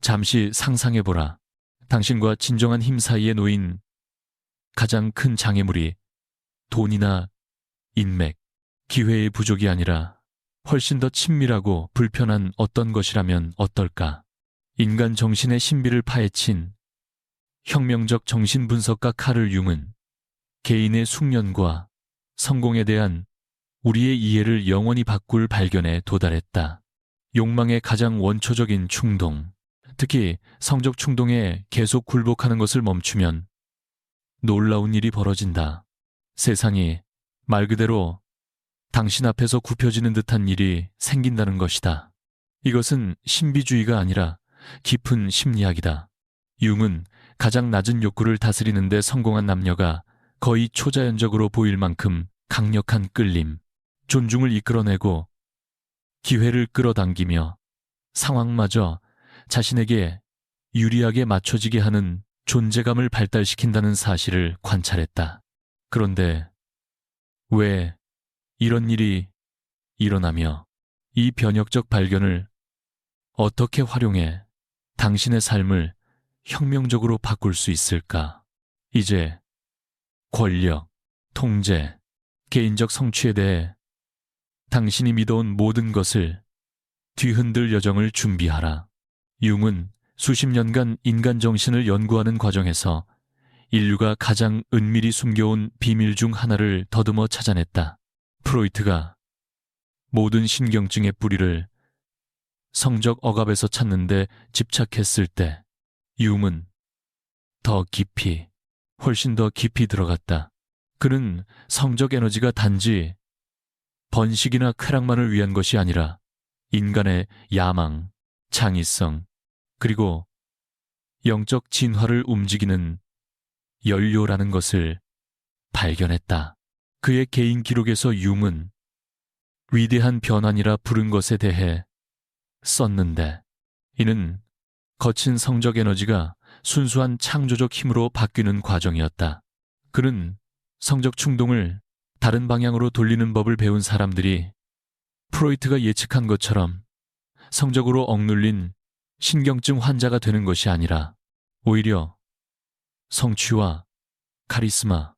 잠시 상상해보라. 당신과 진정한 힘 사이에 놓인 가장 큰 장애물이 돈이나 인맥, 기회의 부족이 아니라 훨씬 더 친밀하고 불편한 어떤 것이라면 어떨까? 인간 정신의 신비를 파헤친 혁명적 정신분석가 카를 융은 개인의 숙련과 성공에 대한 우리의 이해를 영원히 바꿀 발견에 도달했다. 욕망의 가장 원초적인 충동, 특히 성적 충동에 계속 굴복하는 것을 멈추면 놀라운 일이 벌어진다. 세상이 말 그대로 당신 앞에서 굽혀지는 듯한 일이 생긴다는 것이다. 이것은 신비주의가 아니라 깊은 심리학이다. 융은 가장 낮은 욕구를 다스리는 데 성공한 남녀가 거의 초자연적으로 보일 만큼 강력한 끌림, 존중을 이끌어내고 기회를 끌어당기며 상황마저 자신에게 유리하게 맞춰지게 하는 존재감을 발달시킨다는 사실을 관찰했다. 그런데 왜 이런 일이 일어나며 이 변혁적 발견을 어떻게 활용해 당신의 삶을 혁명적으로 바꿀 수 있을까? 이제 권력, 통제, 개인적 성취에 대해 당신이 믿어온 모든 것을 뒤흔들 여정을 준비하라. 융은 수십 년간 인간 정신을 연구하는 과정에서 인류가 가장 은밀히 숨겨온 비밀 중 하나를 더듬어 찾아냈다. 프로이트가 모든 신경증의 뿌리를 성적 억압에서 찾는데 집착했을 때 융은 더 깊이, 훨씬 더 깊이 들어갔다. 그는 성적 에너지가 단지 번식이나 쾌락만을 위한 것이 아니라 인간의 야망, 창의성, 그리고 영적 진화를 움직이는 연료라는 것을 발견했다. 그의 개인 기록에서 융은 위대한 변환이라 부른 것에 대해 썼는데, 이는 거친 성적 에너지가 순수한 창조적 힘으로 바뀌는 과정이었다. 그는 성적 충동을 다른 방향으로 돌리는 법을 배운 사람들이 프로이트가 예측한 것처럼 성적으로 억눌린 신경증 환자가 되는 것이 아니라 오히려 성취와 카리스마,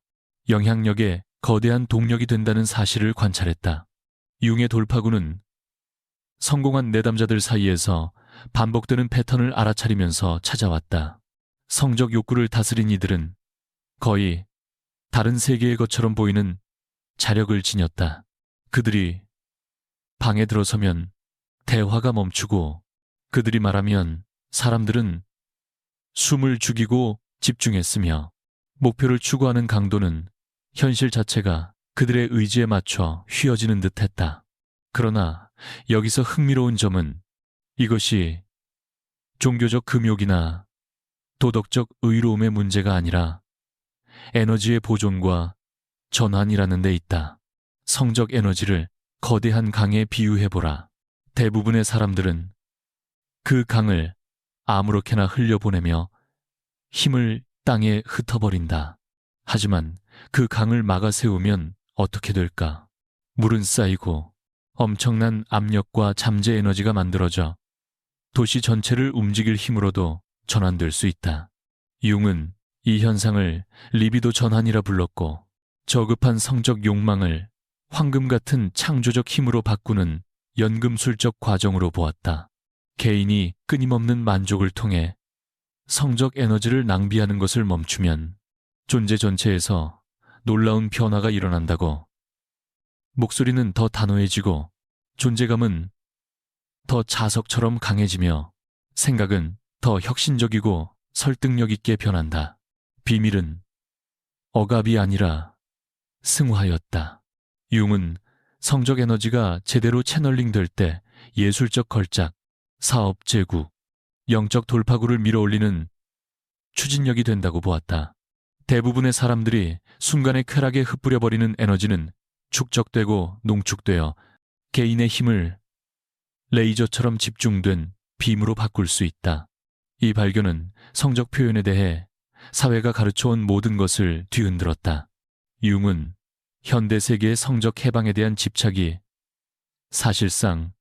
영향력의 거대한 동력이 된다는 사실을 관찰했다. 융의 돌파구는 성공한 내담자들 사이에서 반복되는 패턴을 알아차리면서 찾아왔다. 성적 욕구를 다스린 이들은 거의 다른 세계의 것처럼 보이는 자력을 지녔다. 그들이 방에 들어서면 대화가 멈추고, 그들이 말하면 사람들은 숨을 죽이고 집중했으며, 목표를 추구하는 강도는 현실 자체가 그들의 의지에 맞춰 휘어지는 듯했다. 그러나 여기서 흥미로운 점은 이것이 종교적 금욕이나 도덕적 의로움의 문제가 아니라 에너지의 보존과 전환이라는 데 있다. 성적 에너지를 거대한 강에 비유해보라. 대부분의 사람들은 그 강을 아무렇게나 흘려보내며 힘을 땅에 흩어버린다. 하지만 그 강을 막아 세우면 어떻게 될까? 물은 쌓이고 엄청난 압력과 잠재 에너지가 만들어져 도시 전체를 움직일 힘으로도 전환될 수 있다. 융은 이 현상을 리비도 전환이라 불렀고, 저급한 성적 욕망을 황금 같은 창조적 힘으로 바꾸는 연금술적 과정으로 보았다. 개인이 끊임없는 만족을 통해 성적 에너지를 낭비하는 것을 멈추면 존재 전체에서 놀라운 변화가 일어난다고. 목소리는 더 단호해지고, 존재감은 더 자석처럼 강해지며, 생각은 더 혁신적이고 설득력 있게 변한다. 비밀은 억압이 아니라 승화였다. 융은 성적 에너지가 제대로 채널링될 때 예술적 걸작, 사업 제구, 영적 돌파구를 밀어올리는 추진력이 된다고 보았다. 대부분의 사람들이 순간의 쾌락에 흩뿌려버리는 에너지는 축적되고 농축되어 개인의 힘을 레이저처럼 집중된 빔으로 바꿀 수 있다. 이 발견은 성적 표현에 대해 사회가 가르쳐온 모든 것을 뒤흔들었다. 융은 현대 세계의 성적 해방에 대한 집착이 사실상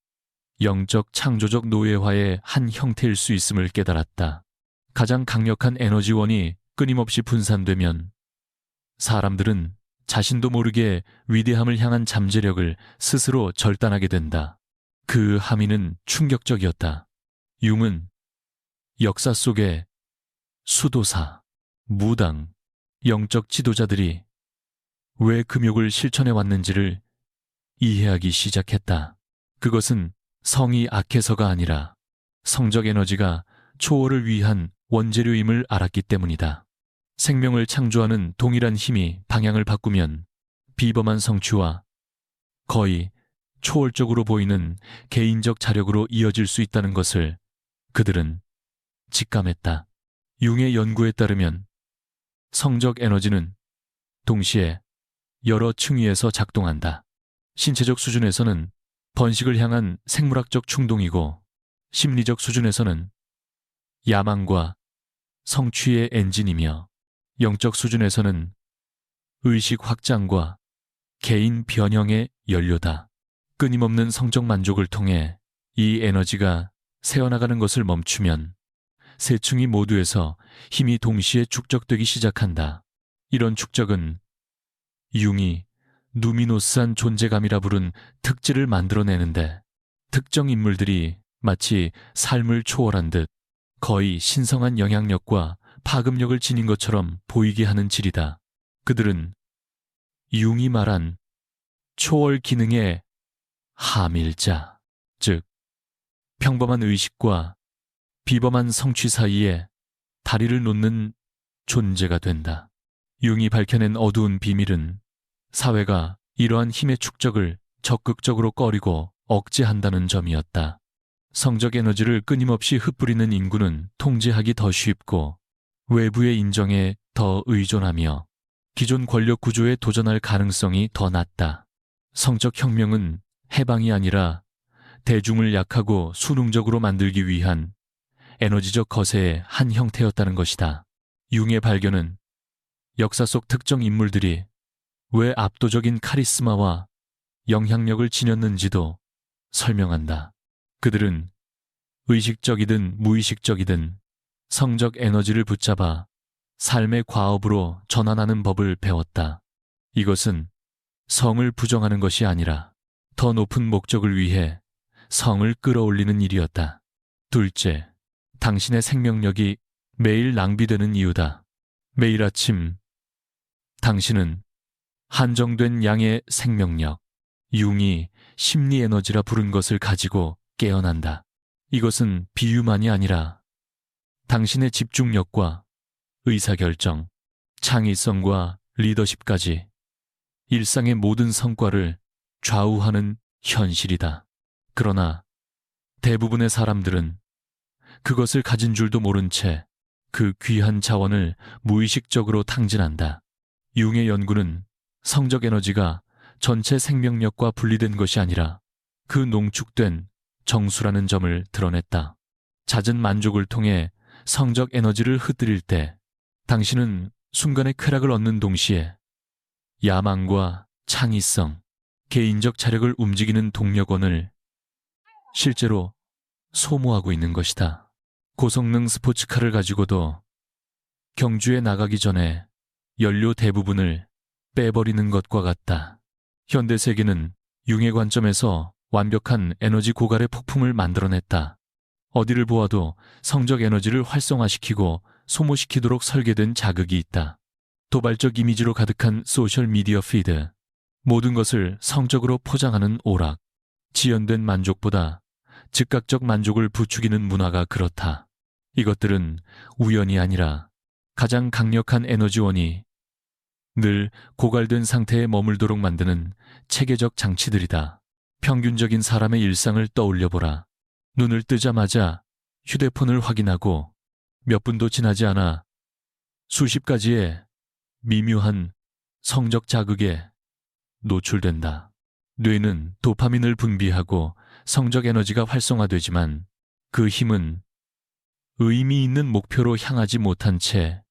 영적 창조적 노예화의 한 형태일 수 있음을 깨달았다. 가장 강력한 에너지원이 끊임없이 분산되면 사람들은 자신도 모르게 위대함을 향한 잠재력을 스스로 절단하게 된다. 그 함의는 충격적이었다. 융은 역사 속의 수도사, 무당, 영적 지도자들이 왜 금욕을 실천해 왔는지를 이해하기 시작했다. 그것은 성이 악해서가 아니라 성적 에너지가 초월을 위한 원재료임을 알았기 때문이다. 생명을 창조하는 동일한 힘이 방향을 바꾸면 비범한 성취와 거의 초월적으로 보이는 개인적 자력으로 이어질 수 있다는 것을 그들은 직감했다. 융의 연구에 따르면 성적 에너지는 동시에 여러 층위에서 작동한다. 신체적 수준에서는 번식을 향한 생물학적 충동이고, 심리적 수준에서는 야망과 성취의 엔진이며, 영적 수준에서는 의식 확장과 개인 변형의 연료다. 끊임없는 성적 만족을 통해 이 에너지가 새어나가는 것을 멈추면 세 층위 모두에서 힘이 동시에 축적되기 시작한다. 이런 축적은 융이 누미노스한 존재감이라 부른 특질을 만들어내는데, 특정 인물들이 마치 삶을 초월한 듯 거의 신성한 영향력과 파급력을 지닌 것처럼 보이게 하는 질이다. 그들은 융이 말한 초월 기능의 함일자, 즉 평범한 의식과 비범한 성취 사이에 다리를 놓는 존재가 된다. 융이 밝혀낸 어두운 비밀은 사회가 이러한 힘의 축적을 적극적으로 꺼리고 억제한다는 점이었다. 성적 에너지를 끊임없이 흩뿌리는 인구는 통제하기 더 쉽고 외부의 인정에 더 의존하며 기존 권력 구조에 도전할 가능성이 더 낮다. 성적 혁명은 해방이 아니라 대중을 약하고 수능적으로 만들기 위한 에너지적 거세의 한 형태였다는 것이다. 융의 발견은 역사 속 특정 인물들이 왜 압도적인 카리스마와 영향력을 지녔는지도 설명한다. 그들은 의식적이든 무의식적이든 성적 에너지를 붙잡아 삶의 과업으로 전환하는 법을 배웠다. 이것은 성을 부정하는 것이 아니라 더 높은 목적을 위해 성을 끌어올리는 일이었다. 둘째, 당신의 생명력이 매일 낭비되는 이유다. 매일 아침 당신은 한정된 양의 생명력, 융이 심리 에너지라 부른 것을 가지고 깨어난다. 이것은 비유만이 아니라 당신의 집중력과 의사결정, 창의성과 리더십까지 일상의 모든 성과를 좌우하는 현실이다. 그러나 대부분의 사람들은 그것을 가진 줄도 모른 채 그 귀한 자원을 무의식적으로 탕진한다. 융의 연구는 성적 에너지가 전체 생명력과 분리된 것이 아니라 그 농축된 정수라는 점을 드러냈다. 잦은 만족을 통해 성적 에너지를 흩뜨릴 때 당신은 순간의 쾌락을 얻는 동시에 야망과 창의성, 개인적 자력을 움직이는 동력원을 실제로 소모하고 있는 것이다. 고성능 스포츠카를 가지고도 경주에 나가기 전에 연료 대부분을 빼버리는 것과 같다. 현대 세계는 융의 관점에서 완벽한 에너지 고갈의 폭풍을 만들어냈다. 어디를 보아도 성적 에너지를 활성화시키고 소모시키도록 설계된 자극이 있다. 도발적 이미지로 가득한 소셜미디어 피드, 모든 것을 성적으로 포장하는 오락, 지연된 만족보다 즉각적 만족을 부추기는 문화가 그렇다. 이것들은 우연이 아니라 가장 강력한 에너지원이 늘 고갈된 상태에 머물도록 만드는 체계적 장치들이다. 평균적인 사람의 일상을 떠올려보라. 눈을 뜨자마자 휴대폰을 확인하고 몇 분도 지나지 않아 수십 가지의 미묘한 성적 자극에 노출된다. 뇌는 도파민을 분비하고 성적 에너지가 활성화되지만 그 힘은 의미 있는 목표로 향하지 못한 채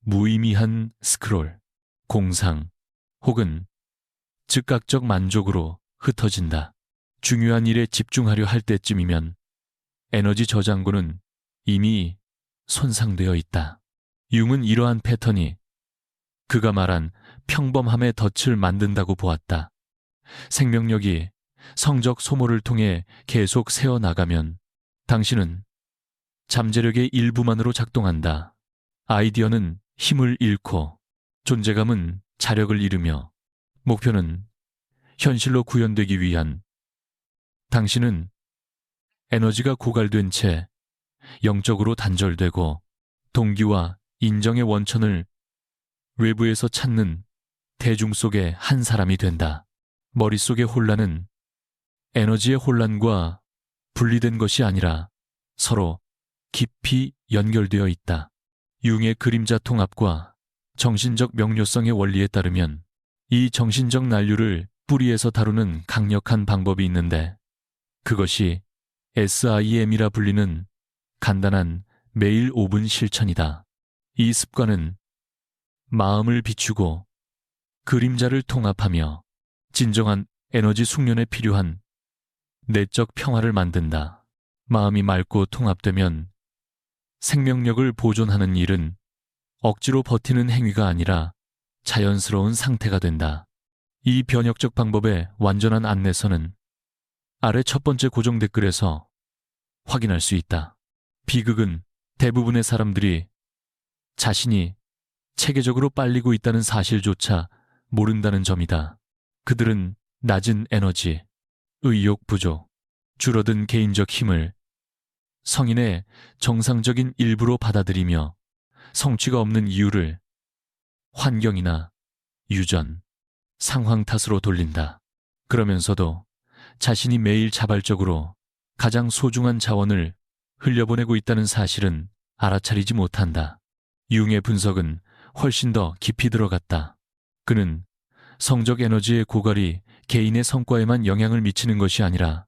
무의미한 스크롤, 공상 혹은 즉각적 만족으로 흩어진다. 중요한 일에 집중하려 할 때쯤이면 에너지 저장고는 이미 손상되어 있다. 융은 이러한 패턴이 그가 말한 평범함의 덫을 만든다고 보았다. 생명력이 성적 소모를 통해 계속 새어나가면 당신은 잠재력의 일부만으로 작동한다. 아이디어는 힘을 잃고 존재감은 자력을 잃으며 목표는 현실로 구현되기 위한 당신은 에너지가 고갈된 채 영적으로 단절되고 동기와 인정의 원천을 외부에서 찾는 대중 속의 한 사람이 된다. 머릿속의 혼란은 에너지의 혼란과 분리된 것이 아니라 서로 깊이 연결되어 있다. 융의 그림자 통합과 정신적 명료성의 원리에 따르면 이 정신적 난류를 뿌리에서 다루는 강력한 방법이 있는데 그것이 SIM이라 불리는 간단한 매일 5분 실천이다. 이 습관은 마음을 비추고 그림자를 통합하며 진정한 에너지 숙련에 필요한 내적 평화를 만든다. 마음이 맑고 통합되면 생명력을 보존하는 일은 억지로 버티는 행위가 아니라 자연스러운 상태가 된다. 이 변혁적 방법의 완전한 안내서는 아래 첫 번째 고정 댓글에서 확인할 수 있다. 비극은 대부분의 사람들이 자신이 체계적으로 빨리고 있다는 사실조차 모른다는 점이다. 그들은 낮은 에너지, 의욕 부족, 줄어든 개인적 힘을 성인의 정상적인 일부로 받아들이며 성취가 없는 이유를 환경이나 유전, 상황 탓으로 돌린다. 그러면서도 자신이 매일 자발적으로 가장 소중한 자원을 흘려보내고 있다는 사실은 알아차리지 못한다. 융의 분석은 훨씬 더 깊이 들어갔다. 그는 성적 에너지의 고갈이 개인의 성과에만 영향을 미치는 것이 아니라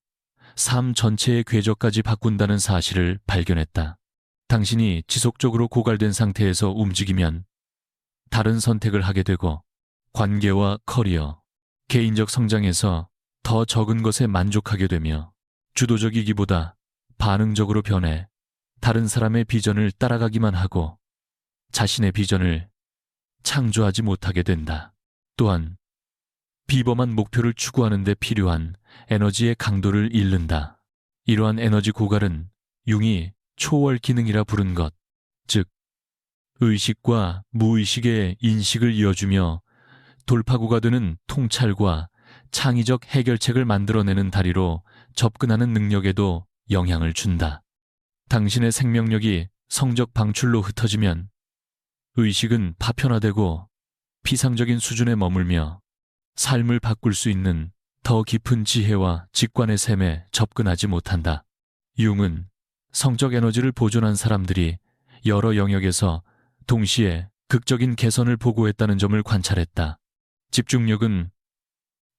삶 전체의 궤적까지 바꾼다는 사실을 발견했다. 당신이 지속적으로 고갈된 상태에서 움직이면 다른 선택을 하게 되고 관계와 커리어, 개인적 성장에서 더 적은 것에 만족하게 되며 주도적이기보다 반응적으로 변해 다른 사람의 비전을 따라가기만 하고 자신의 비전을 창조하지 못하게 된다. 또한 비범한 목표를 추구하는 데 필요한 에너지의 강도를 잃는다. 이러한 에너지 고갈은 융이 초월 기능이라 부른 것, 즉 의식과 무의식의 인식을 이어주며 돌파구가 되는 통찰과 창의적 해결책을 만들어내는 다리로 접근하는 능력에도 영향을 준다. 당신의 생명력이 성적 방출로 흩어지면 의식은 파편화되고 피상적인 수준에 머물며 삶을 바꿀 수 있는 더 깊은 지혜와 직관의 샘에 접근하지 못한다. 융은 성적 에너지를 보존한 사람들이 여러 영역에서 동시에 극적인 개선을 보고했다는 점을 관찰했다. 집중력은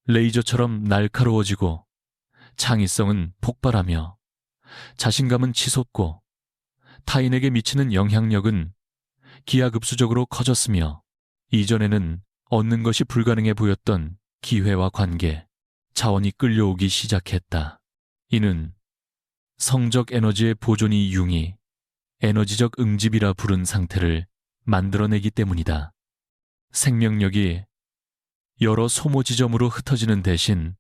레이저처럼 날카로워지고 창의성은 폭발하며 자신감은 치솟고 타인에게 미치는 영향력은 기하급수적으로 커졌으며 이전에는 얻는 것이 불가능해 보였던 기회와 관계, 자원이 끌려오기 시작했다. 이는 성적 에너지의 보존이 융이 에너지적 응집이라 부른 상태를 만들어내기 때문이다. 생명력이 여러 소모 지점으로 흩어지는 대신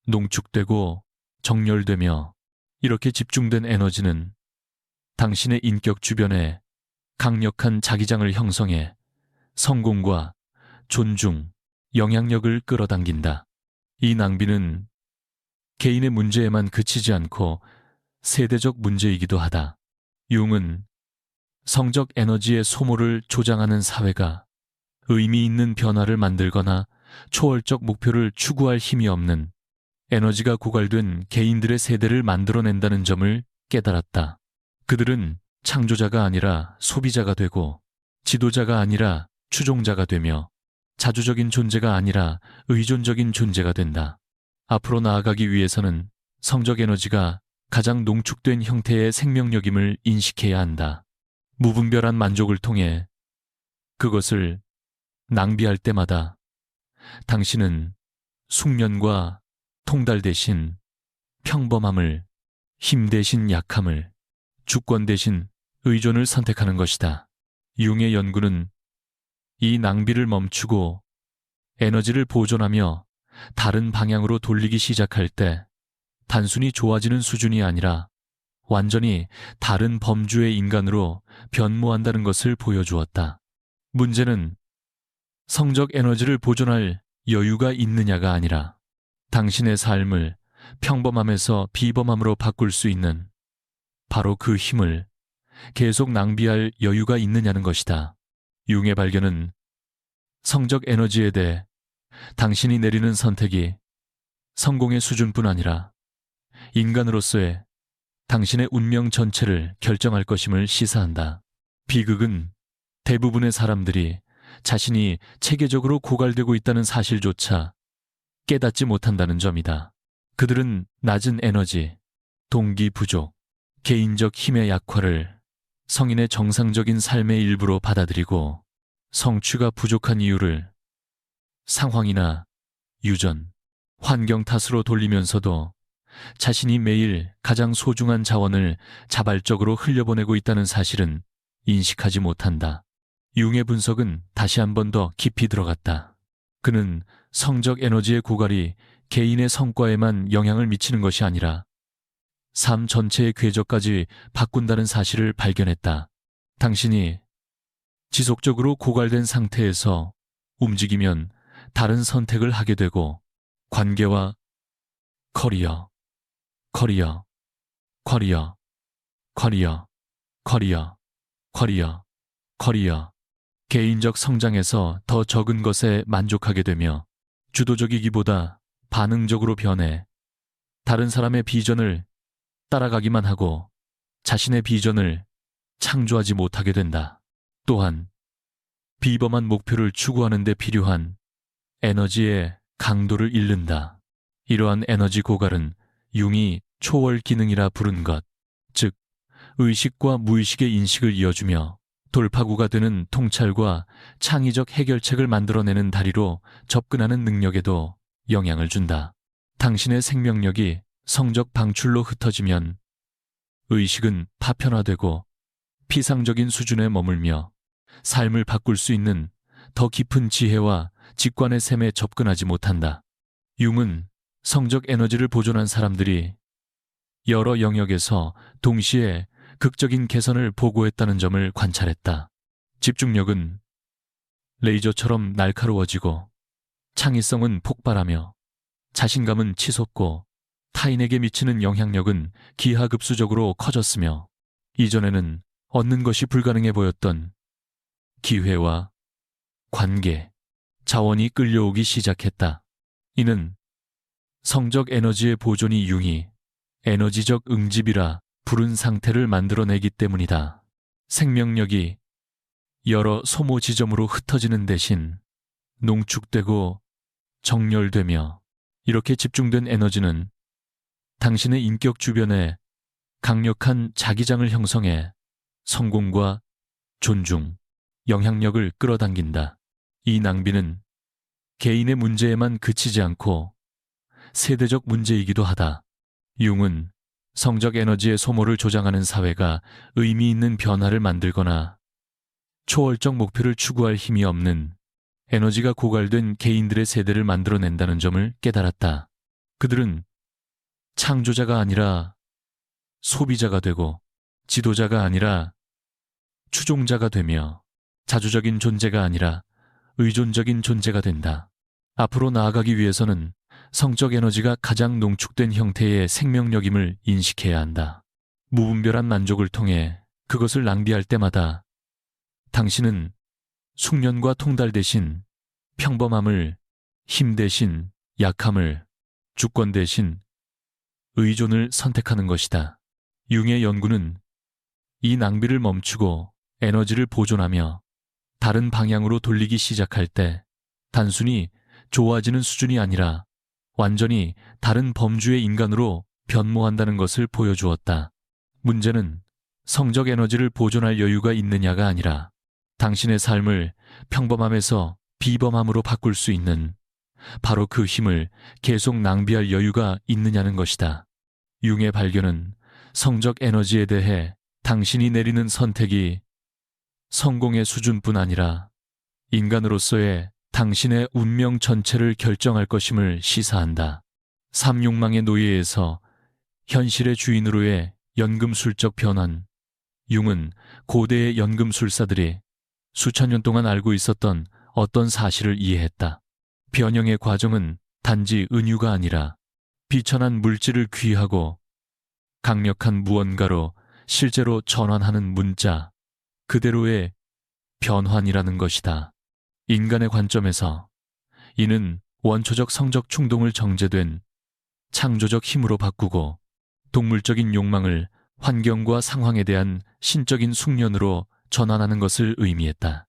농축되고 정렬되며 이렇게 집중된 에너지는 당신의 인격 주변에 강력한 자기장을 형성해 성공과 존중, 영향력을 끌어당긴다. 이 낭비는 개인의 문제에만 그치지 않고 세대적 문제이기도 하다. 융은 성적 에너지의 소모를 조장하는 사회가 의미 있는 변화를 만들거나 초월적 목표를 추구할 힘이 없는 에너지가 고갈된 개인들의 세대를 만들어낸다는 점을 깨달았다. 그들은 창조자가 아니라 소비자가 되고 지도자가 아니라 추종자가 되며 자주적인 존재가 아니라 의존적인 존재가 된다. 앞으로 나아가기 위해서는 성적 에너지가 가장 농축된 형태의 생명력임을 인식해야 한다. 무분별한 만족을 통해 그것을 낭비할 때마다 당신은 숙련과 통달 대신 평범함을, 힘 대신 약함을, 주권 대신 의존을 선택하는 것이다. 융의 연구는 이 낭비를 멈추고 에너지를 보존하며 다른 방향으로 돌리기 시작할 때 단순히 좋아지는 수준이 아니라 완전히 다른 범주의 인간으로 변모한다는 것을 보여주었다. 문제는 성적 에너지를 보존할 여유가 있느냐가 아니라 당신의 삶을 평범함에서 비범함으로 바꿀 수 있는 바로 그 힘을 계속 낭비할 여유가 있느냐는 것이다. 융의 발견은 성적 에너지에 대해 당신이 내리는 선택이 성공의 수준뿐 아니라 인간으로서의 당신의 운명 전체를 결정할 것임을 시사한다. 비극은 대부분의 사람들이 자신이 체계적으로 고갈되고 있다는 사실조차 깨닫지 못한다는 점이다. 그들은 낮은 에너지, 동기 부족, 개인적 힘의 약화를 성인의 정상적인 삶의 일부로 받아들이고 성취가 부족한 이유를 상황이나 유전, 환경 탓으로 돌리면서도 자신이 매일 가장 소중한 자원을 자발적으로 흘려보내고 있다는 사실은 인식하지 못한다. 융의 분석은 다시 한 번 더 깊이 들어갔다. 그는 성적 에너지의 고갈이 개인의 성과에만 영향을 미치는 것이 아니라 삶 전체의 궤적까지 바꾼다는 사실을 발견했다. 당신이 지속적으로 고갈된 상태에서 움직이면 다른 선택을 하게 되고 관계와 커리어, 커리어, 커리어, 커리어, 커리어, 커리어, 커리어, 개인적 성장에서 더 적은 것에 만족하게 되며 주도적이기보다 반응적으로 변해 다른 사람의 비전을 따라가기만 하고 자신의 비전을 창조하지 못하게 된다. 또한 비범한 목표를 추구하는 데 필요한 에너지의 강도를 잃는다. 이러한 에너지 고갈은 융이 초월 기능이라 부른 것, 즉 의식과 무의식의 인식을 이어주며 돌파구가 되는 통찰과 창의적 해결책을 만들어내는 다리로 접근하는 능력에도 영향을 준다. 당신의 생명력이 성적 방출로 흩어지면 의식은 파편화되고 피상적인 수준에 머물며 삶을 바꿀 수 있는 더 깊은 지혜와 직관의 셈에 접근하지 못한다. 융은 성적 에너지를 보존한 사람들이 여러 영역에서 동시에 극적인 개선을 보고했다는 점을 관찰했다. 집중력은 레이저처럼 날카로워지고 창의성은 폭발하며 자신감은 치솟고 타인에게 미치는 영향력은 기하급수적으로 커졌으며 이전에는 얻는 것이 불가능해 보였던 기회와 관계, 자원이 끌려오기 시작했다. 이는 성적 에너지의 보존이 융이 에너지적 응집이라 부른 상태를 만들어내기 때문이다. 생명력이 여러 소모 지점으로 흩어지는 대신 농축되고 정렬되며 이렇게 집중된 에너지는 당신의 인격 주변에 강력한 자기장을 형성해 성공과 존중, 영향력을 끌어당긴다. 이 낭비는 개인의 문제에만 그치지 않고 세대적 문제이기도 하다. 융은 성적 에너지의 소모를 조장하는 사회가 의미 있는 변화를 만들거나 초월적 목표를 추구할 힘이 없는 에너지가 고갈된 개인들의 세대를 만들어낸다는 점을 깨달았다. 그들은 창조자가 아니라 소비자가 되고 지도자가 아니라 추종자가 되며 자주적인 존재가 아니라 의존적인 존재가 된다. 앞으로 나아가기 위해서는 성적 에너지가 가장 농축된 형태의 생명력임을 인식해야 한다. 무분별한 만족을 통해 그것을 낭비할 때마다 당신은 숙련과 통달 대신 평범함을, 힘 대신 약함을, 주권 대신 의존을 선택하는 것이다. 융의 연구는 이 낭비를 멈추고 에너지를 보존하며 다른 방향으로 돌리기 시작할 때 단순히 좋아지는 수준이 아니라 완전히 다른 범주의 인간으로 변모한다는 것을 보여주었다. 문제는 성적 에너지를 보존할 여유가 있느냐가 아니라 당신의 삶을 평범함에서 비범함으로 바꿀 수 있는 바로 그 힘을 계속 낭비할 여유가 있느냐는 것이다. 융의 발견은 성적 에너지에 대해 당신이 내리는 선택이 성공의 수준뿐 아니라 인간으로서의 당신의 운명 전체를 결정할 것임을 시사한다. 삼욕망의 노예에서 현실의 주인으로의 연금술적 변환. 융은 고대의 연금술사들이 수천 년 동안 알고 있었던 어떤 사실을 이해했다. 변형의 과정은 단지 은유가 아니라 비천한 물질을 귀하고 강력한 무언가로 실제로 전환하는 문자 그대로의 변환이라는 것이다. 인간의 관점에서 이는 원초적 성적 충동을 정제된 창조적 힘으로 바꾸고 동물적인 욕망을 환경과 상황에 대한 신적인 숙련으로 전환하는 것을 의미했다.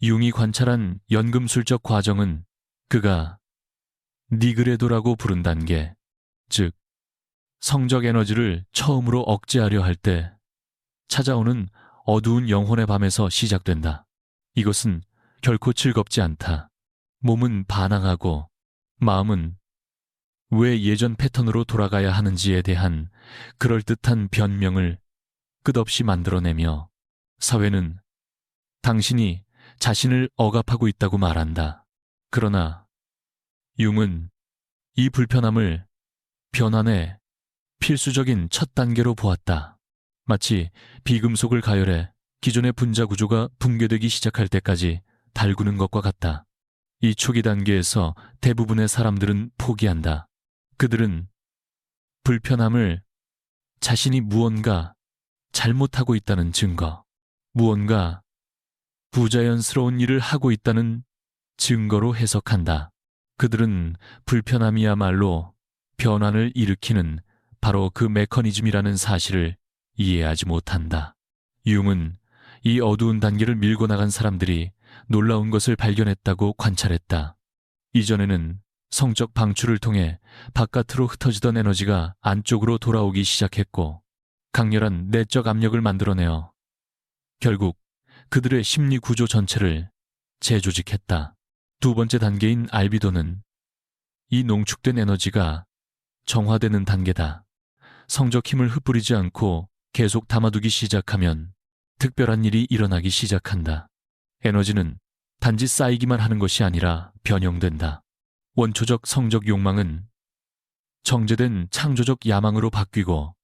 융이 관찰한 연금술적 과정은 그가 니그레도라고 부른 단계, 즉 성적 에너지를 처음으로 억제하려 할 때 찾아오는 어두운 영혼의 밤에서 시작된다. 이것은 결코 즐겁지 않다. 몸은 반항하고 마음은 왜 예전 패턴으로 돌아가야 하는지에 대한 그럴듯한 변명을 끝없이 만들어내며 사회는 당신이 자신을 억압하고 있다고 말한다. 그러나 융은 이 불편함을 변환의 필수적인 첫 단계로 보았다. 마치 비금속을 가열해 기존의 분자 구조가 붕괴되기 시작할 때까지 달구는 것과 같다. 이 초기 단계에서 대부분의 사람들은 포기한다. 그들은 불편함을 자신이 무언가 잘못하고 있다는 증거, 무언가 부자연스러운 일을 하고 있다는 증거로 해석한다. 그들은 불편함이야말로 변환을 일으키는 바로 그 메커니즘이라는 사실을 이해하지 못한다. 융은 이 어두운 단계를 밀고 나간 사람들이 놀라운 것을 발견했다고 관찰했다. 이전에는 성적 방출을 통해 바깥으로 흩어지던 에너지가 안쪽으로 돌아오기 시작했고 강렬한 내적 압력을 만들어내어 결국 그들의 심리 구조 전체를 재조직했다. 두 번째 단계인 알비도는 이 농축된 에너지가 정화되는 단계다. 성적 힘을 흩뿌리지 않고 계속 담아두기 시작하면 특별한 일이 일어나기 시작한다. 에너지는 단지 쌓이기만 하는 것이 아니라 변형된다. 원초적 성적 욕망은 정제된 창조적 야망으로 바뀌고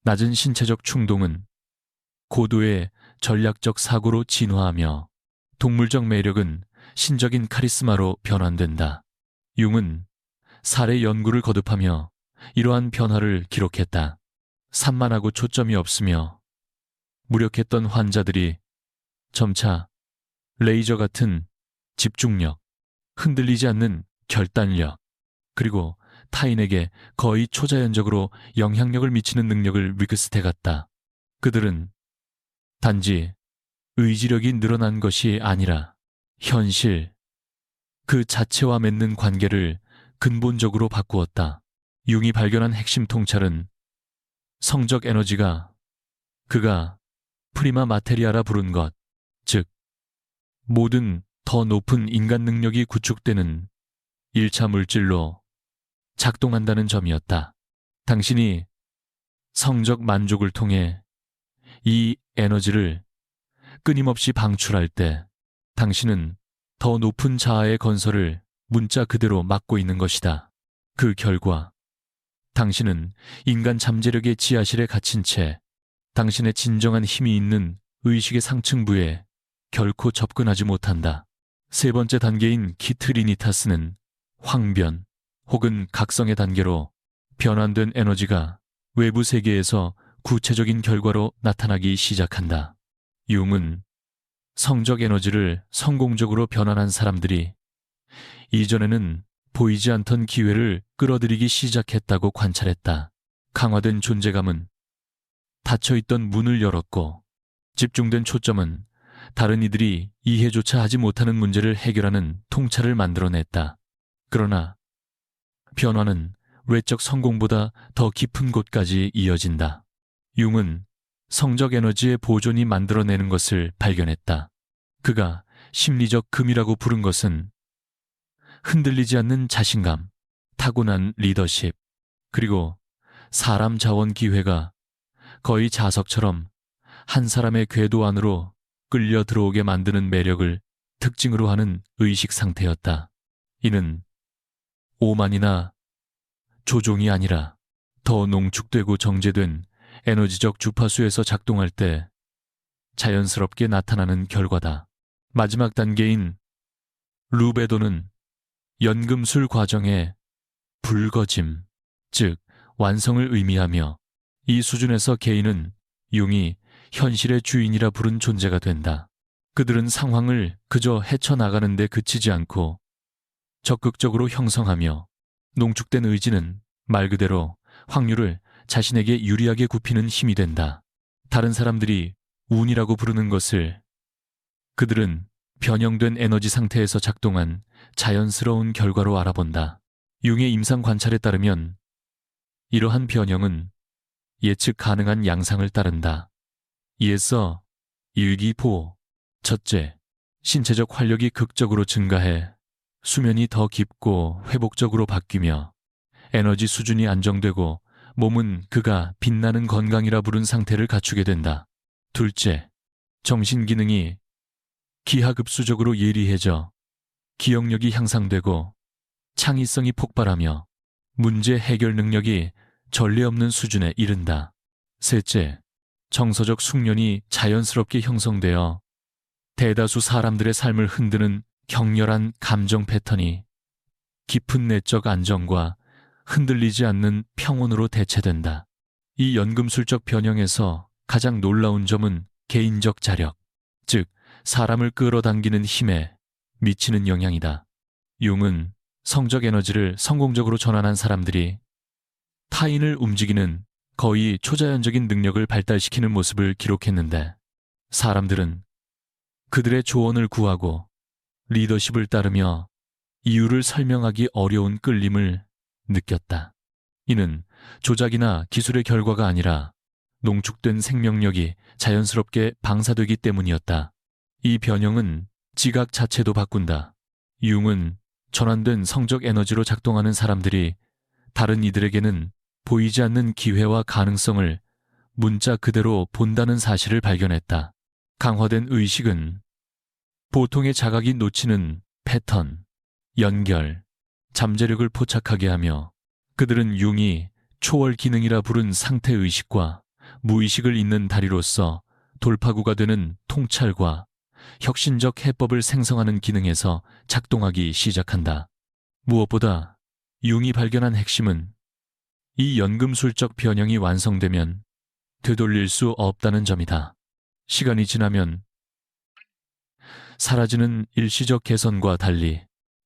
낮은 신체적 충동은 고도의 전략적 사고로 진화하며 동물적 매력은 신적인 카리스마로 변환된다. 융은 사례 연구를 거듭하며 이러한 변화를 기록했다. 산만하고 초점이 없으며 무력했던 환자들이 점차 레이저 같은 집중력, 흔들리지 않는 결단력, 그리고 타인에게 거의 초자연적으로 영향력을 미치는 능력을 위급스해갔다. 그들은 단지 의지력이 늘어난 것이 아니라 현실, 그 자체와 맺는 관계를 근본적으로 바꾸었다. 융이 발견한 핵심 통찰은 성적 에너지가 그가 프리마 마테리아라 부른 것, 즉 모든 더 높은 인간 능력이 구축되는 1차 물질로 작동한다는 점이었다. 당신이 성적 만족을 통해 이 에너지를 끊임없이 방출할 때 당신은 더 높은 자아의 건설을 문자 그대로 막고 있는 것이다. 그 결과 당신은 인간 잠재력의 지하실에 갇힌 채 당신의 진정한 힘이 있는 의식의 상층부에 결코 접근하지 못한다. 세 번째 단계인 기트리니타스는 황변 혹은 각성의 단계로 변환된 에너지가 외부 세계에서 구체적인 결과로 나타나기 시작한다. 융은 성적 에너지를 성공적으로 변환한 사람들이 이전에는 보이지 않던 기회를 끌어들이기 시작했다고 관찰했다. 강화된 존재감은 닫혀있던 문을 열었고 집중된 초점은 다른 이들이 이해조차 하지 못하는 문제를 해결하는 통찰을 만들어냈다. 그러나 변화는 외적 성공보다 더 깊은 곳까지 이어진다. 융은 성적 에너지의 보존이 만들어내는 것을 발견했다. 그가 심리적 금이라고 부른 것은 흔들리지 않는 자신감, 타고난 리더십, 그리고 사람 자원 기회가 거의 자석처럼 한 사람의 궤도 안으로 끌려 들어오게 만드는 매력을 특징으로 하는 의식 상태였다. 이는 오만이나 조종이 아니라 더 농축되고 정제된 에너지적 주파수에서 작동할 때 자연스럽게 나타나는 결과다. 마지막 단계인 루베도는 연금술 과정의 불거짐, 즉 완성을 의미하며 이 수준에서 개인은 융이 현실의 주인이라 부른 존재가 된다. 그들은 상황을 그저 헤쳐나가는 데 그치지 않고 적극적으로 형성하며 농축된 의지는 말 그대로 확률을 자신에게 유리하게 굽히는 힘이 된다. 다른 사람들이 운이라고 부르는 것을 그들은 변형된 에너지 상태에서 작동한 자연스러운 결과로 알아본다. 융의 임상 관찰에 따르면 이러한 변형은 예측 가능한 양상을 따른다. 이에서 일기포, 첫째, 신체적 활력이 극적으로 증가해 수면이 더 깊고 회복적으로 바뀌며 에너지 수준이 안정되고 몸은 그가 빛나는 건강이라 부른 상태를 갖추게 된다. 둘째, 정신 기능이 기하급수적으로 예리해져 기억력이 향상되고 창의성이 폭발하며 문제 해결 능력이 전례 없는 수준에 이른다. 셋째, 정서적 숙련이 자연스럽게 형성되어 대다수 사람들의 삶을 흔드는 격렬한 감정 패턴이 깊은 내적 안정과 흔들리지 않는 평온으로 대체된다. 이 연금술적 변형에서 가장 놀라운 점은 개인적 자력, 즉 사람을 끌어당기는 힘에 미치는 영향이다. 융은 성적 에너지를 성공적으로 전환한 사람들이 타인을 움직이는 거의 초자연적인 능력을 발달시키는 모습을 기록했는데, 사람들은 그들의 조언을 구하고 리더십을 따르며 이유를 설명하기 어려운 끌림을 느꼈다. 이는 조작이나 기술의 결과가 아니라 농축된 생명력이 자연스럽게 방사되기 때문이었다. 이 변형은 지각 자체도 바꾼다. 융은 전환된 성적 에너지로 작동하는 사람들이 다른 이들에게는 보이지 않는 기회와 가능성을 문자 그대로 본다는 사실을 발견했다. 강화된 의식은 보통의 자각이 놓치는 패턴, 연결, 잠재력을 포착하게 하며 그들은 융이 초월 기능이라 부른 상태의식과 무의식을 잇는 다리로서 돌파구가 되는 통찰과 혁신적 해법을 생성하는 기능에서 작동하기 시작한다. 무엇보다 융이 발견한 핵심은 이 연금술적 변형이 완성되면 되돌릴 수 없다는 점이다. 시간이 지나면 사라지는 일시적 개선과 달리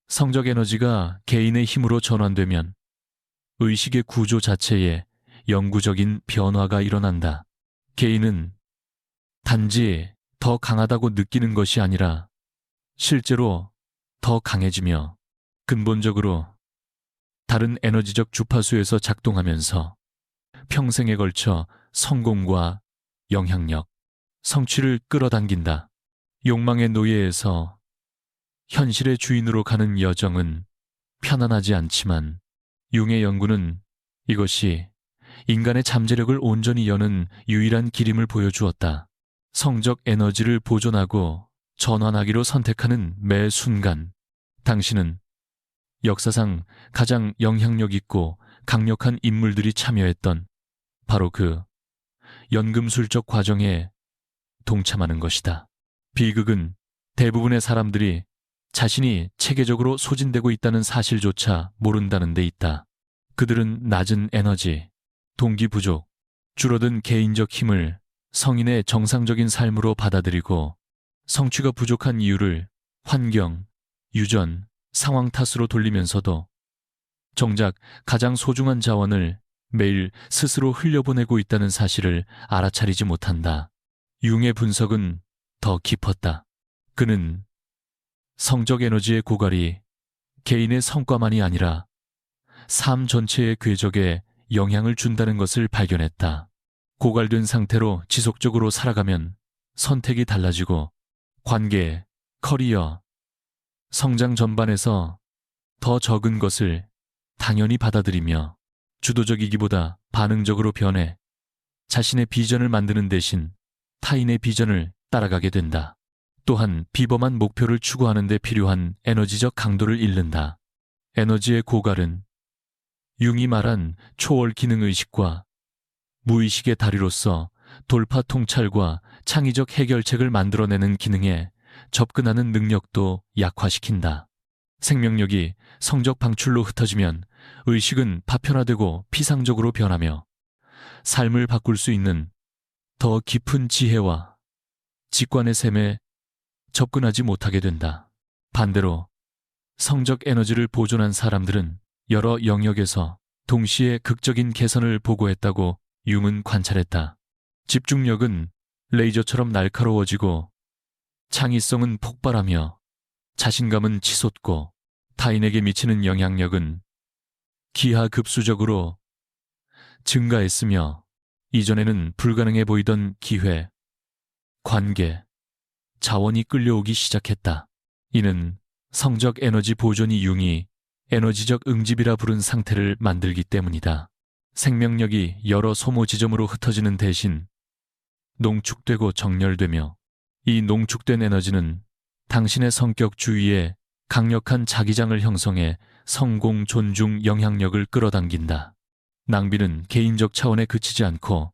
성적 에너지가 개인의 힘으로 전환되면 의식의 구조 자체에 영구적인 변화가 일어난다. 개인은 단지 더 강하다고 느끼는 것이 아니라 실제로 더 강해지며 근본적으로 다른 에너지적 주파수에서 작동하면서 평생에 걸쳐 성공과 영향력, 성취를 끌어당긴다. 욕망의 노예에서 현실의 주인으로 가는 여정은 편안하지 않지만 융의 연구는 이것이 인간의 잠재력을 온전히 여는 유일한 길임을 보여주었다. 성적 에너지를 보존하고 전환하기로 선택하는 매 순간 당신은 역사상 가장 영향력 있고 강력한 인물들이 참여했던 바로 그 연금술적 과정에 동참하는 것이다. 비극은 대부분의 사람들이 자신이 체계적으로 소진되고 있다는 사실조차 모른다는 데 있다. 그들은 낮은 에너지, 동기 부족, 줄어든 개인적 힘을 성인의 정상적인 삶으로 받아들이고 성취가 부족한 이유를 환경, 유전, 상황 탓으로 돌리면서도 정작 가장 소중한 자원을 매일 스스로 흘려보내고 있다는 사실을 알아차리지 못한다. 융의 분석은 더 깊었다. 그는 성적 에너지의 고갈이 개인의 성과만이 아니라 삶 전체의 궤적에 영향을 준다는 것을 발견했다. 고갈된 상태로 지속적으로 살아가면 선택이 달라지고 관계, 커리어, 성장 전반에서 더 적은 것을 당연히 받아들이며 주도적이기보다 반응적으로 변해 자신의 비전을 만드는 대신 타인의 비전을 따라가게 된다. 또한 비범한 목표를 추구하는 데 필요한 에너지적 강도를 잃는다. 에너지의 고갈은 융이 말한 초월 기능의식과 무의식의 다리로서 돌파 통찰과 창의적 해결책을 만들어내는 기능에 접근하는 능력도 약화시킨다. 생명력이 성적 방출로 흩어지면 의식은 파편화되고 피상적으로 변하며 삶을 바꿀 수 있는 더 깊은 지혜와 직관의 셈에 접근하지 못하게 된다. 반대로 성적 에너지를 보존한 사람들은 여러 영역에서 동시에 극적인 개선을 보고했다고 융은 관찰했다. 집중력은 레이저처럼 날카로워지고 창의성은 폭발하며 자신감은 치솟고 타인에게 미치는 영향력은 기하급수적으로 증가했으며 이전에는 불가능해 보이던 기회, 관계, 자원이 끌려오기 시작했다. 이는 성적 에너지 보존이 융이 에너지적 응집이라 부른 상태를 만들기 때문이다. 생명력이 여러 소모 지점으로 흩어지는 대신 농축되고 정렬되며 이 농축된 에너지는 당신의 성격 주위에 강력한 자기장을 형성해 성공, 존중, 영향력을 끌어당긴다. 낭비는 개인적 차원에 그치지 않고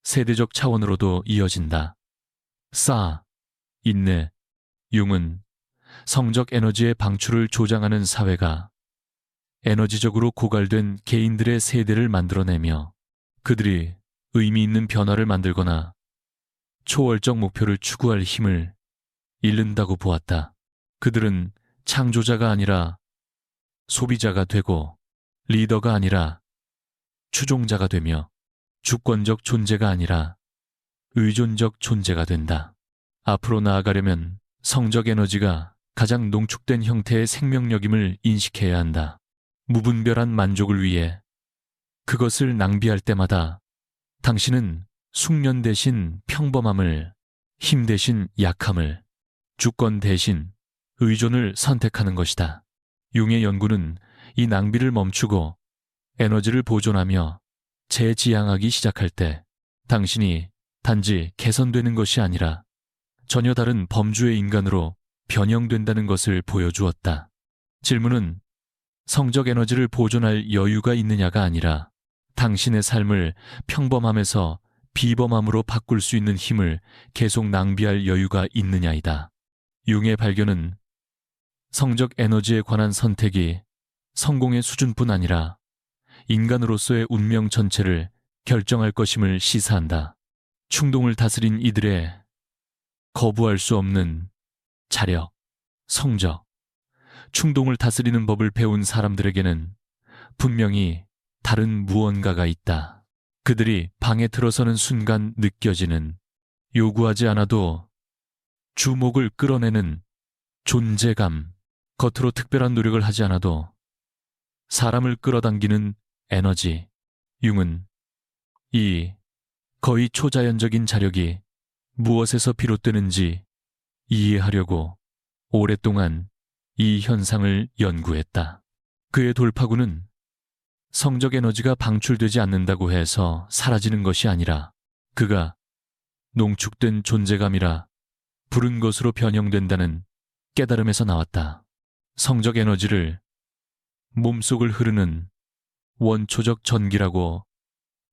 세대적 차원으로도 이어진다. 인내, 융은 성적 에너지의 방출을 조장하는 사회가 에너지적으로 고갈된 개인들의 세대를 만들어내며 그들이 의미 있는 변화를 만들거나 초월적 목표를 추구할 힘을 잃는다고 보았다. 그들은 창조자가 아니라 소비자가 되고 리더가 아니라 추종자가 되며 주권적 존재가 아니라 의존적 존재가 된다. 앞으로 나아가려면 성적 에너지가 가장 농축된 형태의 생명력임을 인식해야 한다. 무분별한 만족을 위해 그것을 낭비할 때마다 당신은 숙련 대신 평범함을, 힘 대신 약함을, 주권 대신 의존을 선택하는 것이다. 융의 연구는 이 낭비를 멈추고 에너지를 보존하며 재지향하기 시작할 때 당신이 단지 개선되는 것이 아니라 전혀 다른 범주의 인간으로 변형된다는 것을 보여주었다. 질문은 성적 에너지를 보존할 여유가 있느냐가 아니라 당신의 삶을 평범함에서 비범함으로 바꿀 수 있는 힘을 계속 낭비할 여유가 있느냐이다. 융의 발견은 성적 에너지에 관한 선택이 성공의 수준뿐 아니라 인간으로서의 운명 전체를 결정할 것임을 시사한다. 충동을 다스린 이들의 거부할 수 없는 자력, 성적, 충동을 다스리는 법을 배운 사람들에게는 분명히 다른 무언가가 있다. 그들이 방에 들어서는 순간 느껴지는 요구하지 않아도 주목을 끌어내는 존재감, 겉으로 특별한 노력을 하지 않아도 사람을 끌어당기는 에너지. 융은 이 거의 초자연적인 자력이 무엇에서 비롯되는지 이해하려고 오랫동안 이 현상을 연구했다. 그의 돌파구는 성적 에너지가 방출되지 않는다고 해서 사라지는 것이 아니라 그가 농축된 존재감이라 부른 것으로 변형된다는 깨달음에서 나왔다. 성적 에너지를 몸속을 흐르는 원초적 전기라고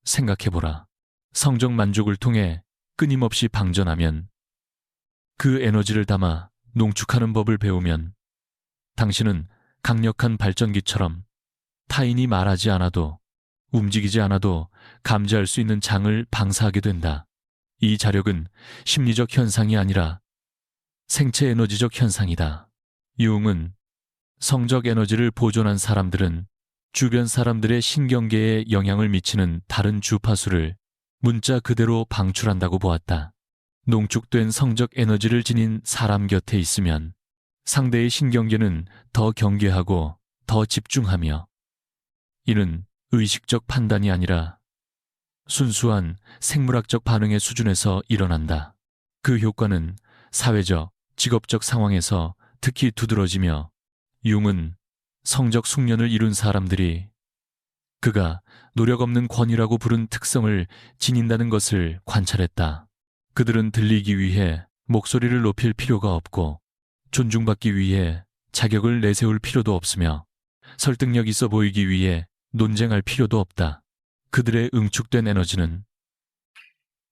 생각해보라. 성적 만족을 통해 끊임없이 방전하면 그 에너지를 담아 농축하는 법을 배우면 당신은 강력한 발전기처럼 타인이 말하지 않아도 움직이지 않아도 감지할 수 있는 장을 방사하게 된다. 이 자력은 심리적 현상이 아니라 생체 에너지적 현상이다. 융은 성적 에너지를 보존한 사람들은 주변 사람들의 신경계에 영향을 미치는 다른 주파수를 문자 그대로 방출한다고 보았다. 농축된 성적 에너지를 지닌 사람 곁에 있으면 상대의 신경계는 더 경계하고 더 집중하며 이는 의식적 판단이 아니라 순수한 생물학적 반응의 수준에서 일어난다. 그 효과는 사회적, 직업적 상황에서 특히 두드러지며 융은 성적 숙련을 이룬 사람들이 그가 노력 없는 권위라고 부른 특성을 지닌다는 것을 관찰했다. 그들은 들리기 위해 목소리를 높일 필요가 없고 존중받기 위해 자격을 내세울 필요도 없으며 설득력 있어 보이기 위해 논쟁할 필요도 없다. 그들의 응축된 에너지는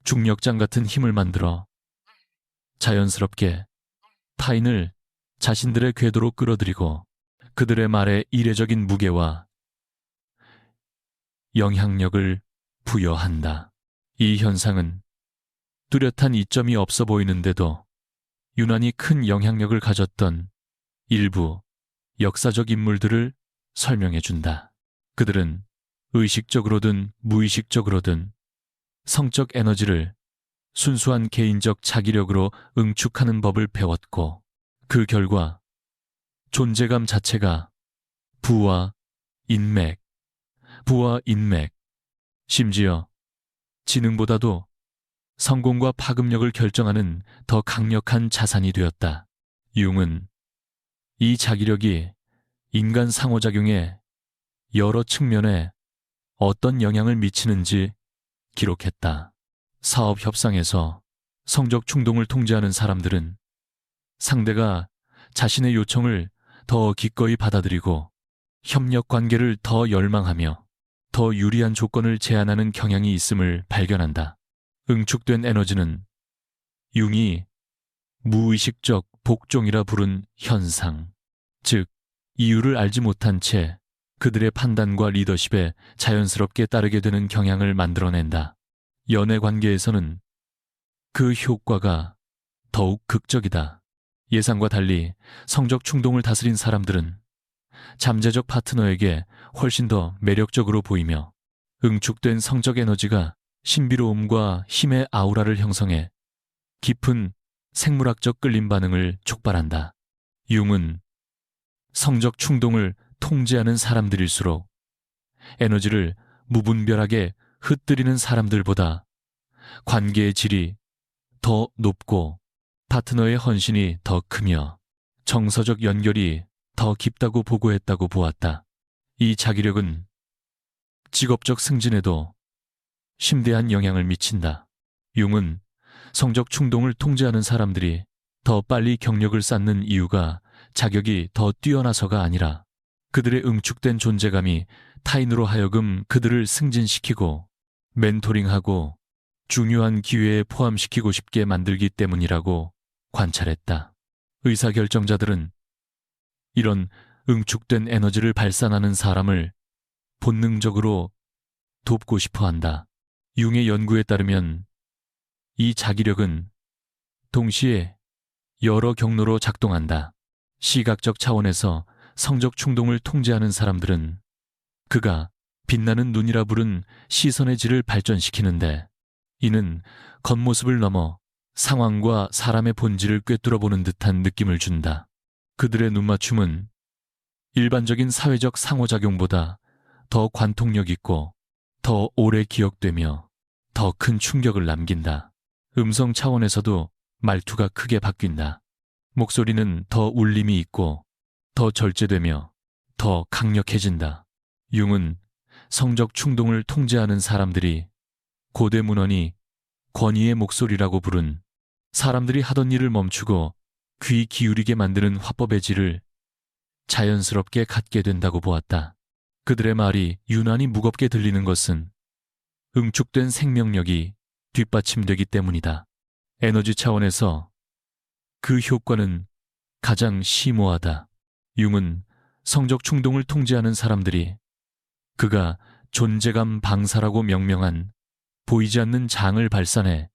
중력장 같은 힘을 만들어 자연스럽게 타인을 자신들의 궤도로 끌어들이고 그들의 말에 이례적인 무게와 영향력을 부여한다. 이 현상은 뚜렷한 이점이 없어 보이는데도 유난히 큰 영향력을 가졌던 일부 역사적 인물들을 설명해준다. 그들은 의식적으로든 무의식적으로든 성적 에너지를 순수한 개인적 자기력으로 응축하는 법을 배웠고 그 결과 존재감 자체가 부와 인맥, 심지어 지능보다도 성공과 파급력을 결정하는 더 강력한 자산이 되었다. 융은 이 자기력이 인간 상호작용에 여러 측면에 어떤 영향을 미치는지 기록했다. 사업 협상에서 성적 충동을 통제하는 사람들은 상대가 자신의 요청을 더 기꺼이 받아들이고 협력 관계를 더 열망하며 더 유리한 조건을 제안하는 경향이 있음을 발견한다. 응축된 에너지는 융이 무의식적 복종이라 부른 현상, 즉 이유를 알지 못한 채 그들의 판단과 리더십에 자연스럽게 따르게 되는 경향을 만들어낸다. 연애 관계에서는 그 효과가 더욱 극적이다. 예상과 달리 성적 충동을 다스린 사람들은 잠재적 파트너에게 훨씬 더 매력적으로 보이며 응축된 성적 에너지가 신비로움과 힘의 아우라를 형성해 깊은 생물학적 끌림 반응을 촉발한다. 융은 성적 충동을 통제하는 사람들일수록 에너지를 무분별하게 흩뜨리는 사람들보다 관계의 질이 더 높고 파트너의 헌신이 더 크며 정서적 연결이 더 깊다고 보고했다고 보았다. 이 자기력은 직업적 승진에도 심대한 영향을 미친다. 융은 성적 충동을 통제하는 사람들이 더 빨리 경력을 쌓는 이유가 자격이 더 뛰어나서가 아니라 그들의 응축된 존재감이 타인으로 하여금 그들을 승진시키고 멘토링하고 중요한 기회에 포함시키고 싶게 만들기 때문이라고 관찰했다. 의사결정자들은 이런 응축된 에너지를 발산하는 사람을 본능적으로 돕고 싶어 한다. 융의 연구에 따르면 이 자기력은 동시에 여러 경로로 작동한다. 시각적 차원에서 성적 충동을 통제하는 사람들은 그가 빛나는 눈이라 부른 시선의 질을 발전시키는데 이는 겉모습을 넘어 상황과 사람의 본질을 꿰뚫어보는 듯한 느낌을 준다. 그들의 눈맞춤은 일반적인 사회적 상호작용보다 더 관통력 있고 더 오래 기억되며 더 큰 충격을 남긴다. 음성 차원에서도 말투가 크게 바뀐다. 목소리는 더 울림이 있고 더 절제되며 더 강력해진다. 융은 성적 충동을 통제하는 사람들이 고대 문헌이 권위의 목소리라고 부른 사람들이 하던 일을 멈추고 귀 기울이게 만드는 화법의 질을 자연스럽게 갖게 된다고 보았다. 그들의 말이 유난히 무겁게 들리는 것은 응축된 생명력이 뒷받침되기 때문이다. 에너지 차원에서 그 효과는 가장 심오하다. 융은 성적 충동을 통제하는 사람들이 그가 존재감 방사라고 명명한 보이지 않는 장을 발산해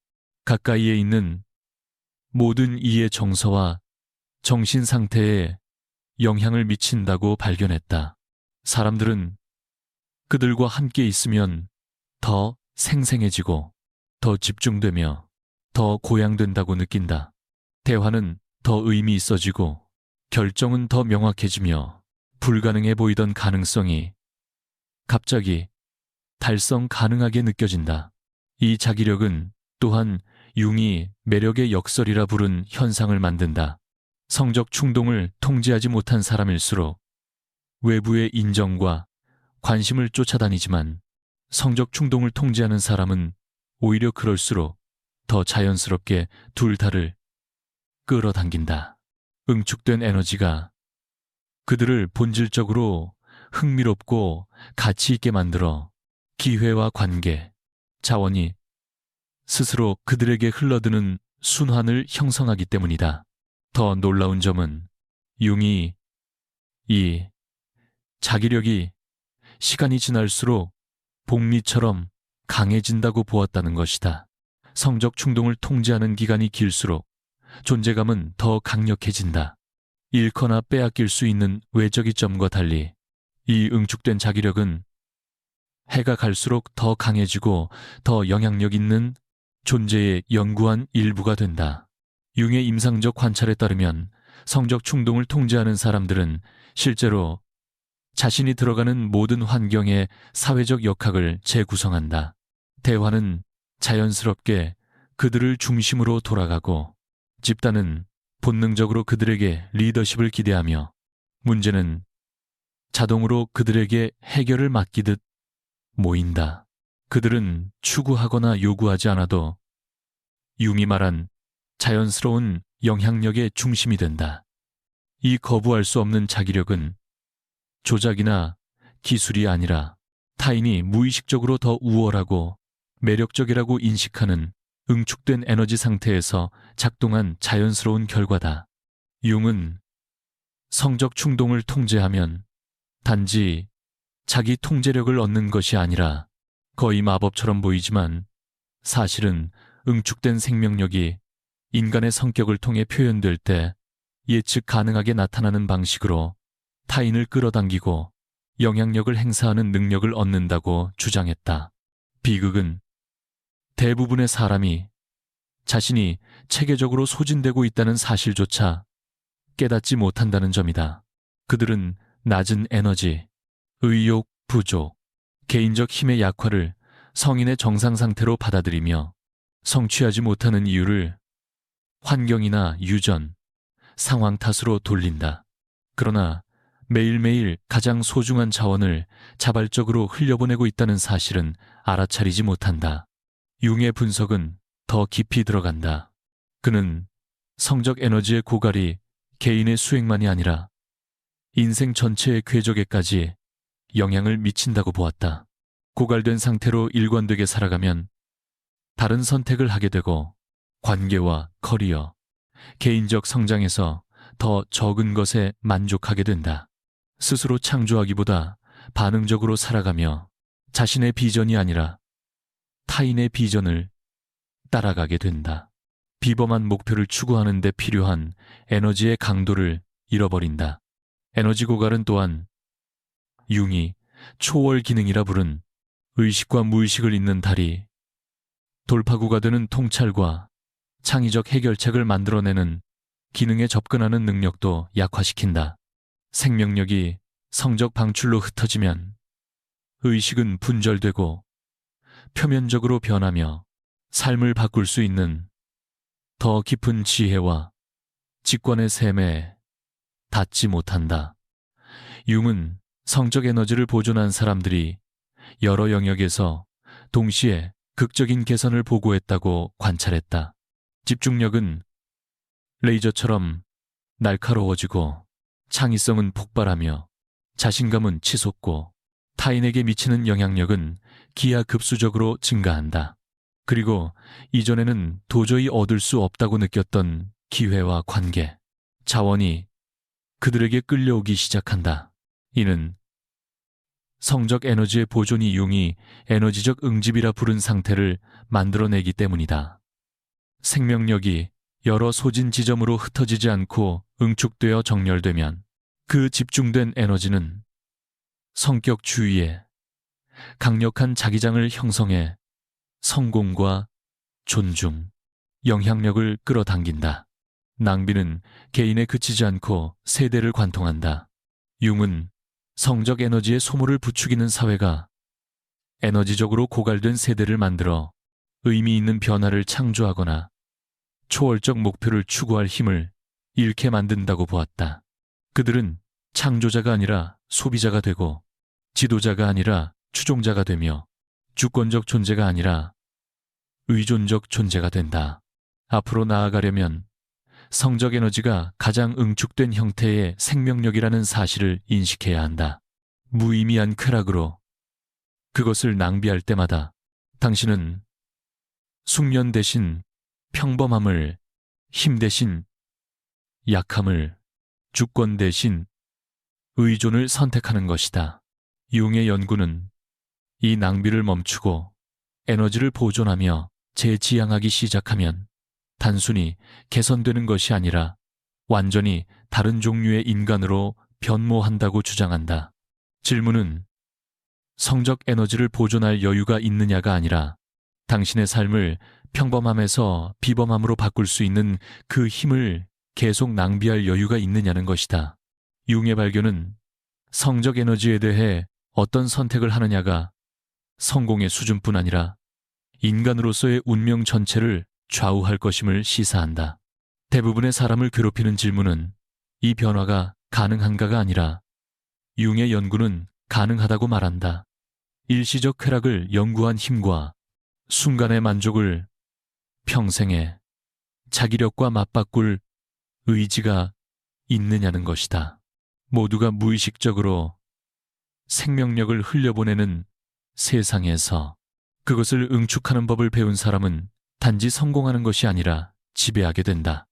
가까이에 있는 모든 이의 정서와 정신 상태에 영향을 미친다고 발견했다. 사람들은 그들과 함께 있으면 더 생생해지고 더 집중되며 더 고양된다고 느낀다. 대화는 더 의미 있어지고 결정은 더 명확해지며 불가능해 보이던 가능성이 갑자기 달성 가능하게 느껴진다. 이 자기력은 또한 융이 매력의 역설이라 부른 현상을 만든다. 성적 충동을 통제하지 못한 사람일수록 외부의 인정과 관심을 쫓아다니지만 성적 충동을 통제하는 사람은 오히려 그럴수록 더 자연스럽게 둘다를 끌어당긴다. 응축된 에너지가 그들을 본질적으로 흥미롭고 가치 있게 만들어 기회와 관계, 자원이 스스로 그들에게 흘러드는 순환을 형성하기 때문이다. 더 놀라운 점은 융이 이 자기력이 시간이 지날수록 복리처럼 강해진다고 보았다는 것이다. 성적 충동을 통제하는 기간이 길수록 존재감은 더 강력해진다. 잃거나 빼앗길 수 있는 외적이 점과 달리 이 응축된 자기력은 해가 갈수록 더 강해지고 더 영향력 있는 존재의 영구한 일부가 된다. 융의 임상적 관찰에 따르면 성적 충동을 통제하는 사람들은 실제로 자신이 들어가는 모든 환경의 사회적 역학을 재구성한다. 대화는 자연스럽게 그들을 중심으로 돌아가고 집단은 본능적으로 그들에게 리더십을 기대하며 문제는 자동으로 그들에게 해결을 맡기듯 모인다. 그들은 추구하거나 요구하지 않아도 융이 말한 자연스러운 영향력의 중심이 된다. 이 거부할 수 없는 자기력은 조작이나 기술이 아니라 타인이 무의식적으로 더 우월하고 매력적이라고 인식하는 응축된 에너지 상태에서 작동한 자연스러운 결과다. 융은 성적 충동을 통제하면 단지 자기 통제력을 얻는 것이 아니라 거의 마법처럼 보이지만 사실은 응축된 생명력이 인간의 성격을 통해 표현될 때 예측 가능하게 나타나는 방식으로 타인을 끌어당기고 영향력을 행사하는 능력을 얻는다고 주장했다. 비극은 대부분의 사람이 자신이 체계적으로 소진되고 있다는 사실조차 깨닫지 못한다는 점이다. 그들은 낮은 에너지, 의욕 부족, 개인적 힘의 약화를 성인의 정상 상태로 받아들이며 성취하지 못하는 이유를 환경이나 유전, 상황 탓으로 돌린다. 그러나 매일매일 가장 소중한 자원을 자발적으로 흘려보내고 있다는 사실은 알아차리지 못한다. 융의 분석은 더 깊이 들어간다. 그는 성적 에너지의 고갈이 개인의 수행만이 아니라 인생 전체의 궤적에까지 영향을 미친다고 보았다. 고갈된 상태로 일관되게 살아가면 다른 선택을 하게 되고 관계와 커리어, 개인적 성장에서 더 적은 것에 만족하게 된다. 스스로 창조하기보다 반응적으로 살아가며 자신의 비전이 아니라 타인의 비전을 따라가게 된다. 비범한 목표를 추구하는 데 필요한 에너지의 강도를 잃어버린다. 에너지 고갈은 또한 융이 초월 기능이라 부른 의식과 무의식을 잇는 다리, 돌파구가 되는 통찰과 창의적 해결책을 만들어내는 기능에 접근하는 능력도 약화시킨다. 생명력이 성적 방출로 흩어지면 의식은 분절되고 표면적으로 변하며 삶을 바꿀 수 있는 더 깊은 지혜와 직관의 샘에 닿지 못한다. 융은 성적 에너지를 보존한 사람들이 여러 영역에서 동시에 극적인 개선을 보고했다고 관찰했다. 집중력은 레이저처럼 날카로워지고 창의성은 폭발하며 자신감은 치솟고 타인에게 미치는 영향력은 기하급수적으로 증가한다. 그리고 이전에는 도저히 얻을 수 없다고 느꼈던 기회와 관계, 자원이 그들에게 끌려오기 시작한다. 이는 성적 에너지의 보존이 융이 에너지적 응집이라 부른 상태를 만들어내기 때문이다. 생명력이 여러 소진 지점으로 흩어지지 않고 응축되어 정렬되면 그 집중된 에너지는 성격 주위에 강력한 자기장을 형성해 성공과 존중, 영향력을 끌어당긴다. 낭비는 개인에 그치지 않고 세대를 관통한다. 융은 성적 에너지의 소모를 부추기는 사회가 에너지적으로 고갈된 세대를 만들어 의미 있는 변화를 창조하거나 초월적 목표를 추구할 힘을 잃게 만든다고 보았다. 그들은 창조자가 아니라 소비자가 되고 지도자가 아니라 추종자가 되며 주권적 존재가 아니라 의존적 존재가 된다. 앞으로 나아가려면 성적 에너지가 가장 응축된 형태의 생명력이라는 사실을 인식해야 한다. 무의미한 쾌락으로 그것을 낭비할 때마다 당신은 숙련 대신 평범함을, 힘 대신 약함을, 주권 대신 의존을 선택하는 것이다. 융의 연구는 이 낭비를 멈추고 에너지를 보존하며 재지향하기 시작하면 단순히 개선되는 것이 아니라 완전히 다른 종류의 인간으로 변모한다고 주장한다. 질문은 성적 에너지를 보존할 여유가 있느냐가 아니라 당신의 삶을 평범함에서 비범함으로 바꿀 수 있는 그 힘을 계속 낭비할 여유가 있느냐는 것이다. 융의 발견은 성적 에너지에 대해 어떤 선택을 하느냐가 성공의 수준뿐 아니라 인간으로서의 운명 전체를 좌우할 것임을 시사한다. 대부분의 사람을 괴롭히는 질문은 이 변화가 가능한가가 아니라 융의 연구는 가능하다고 말한다. 일시적 쾌락을 연구한 힘과 순간의 만족을 평생의 자기력과 맞바꿀 의지가 있느냐는 것이다. 모두가 무의식적으로 생명력을 흘려보내는 세상에서 그것을 응축하는 법을 배운 사람은 단지 성공하는 것이 아니라 지배하게 된다.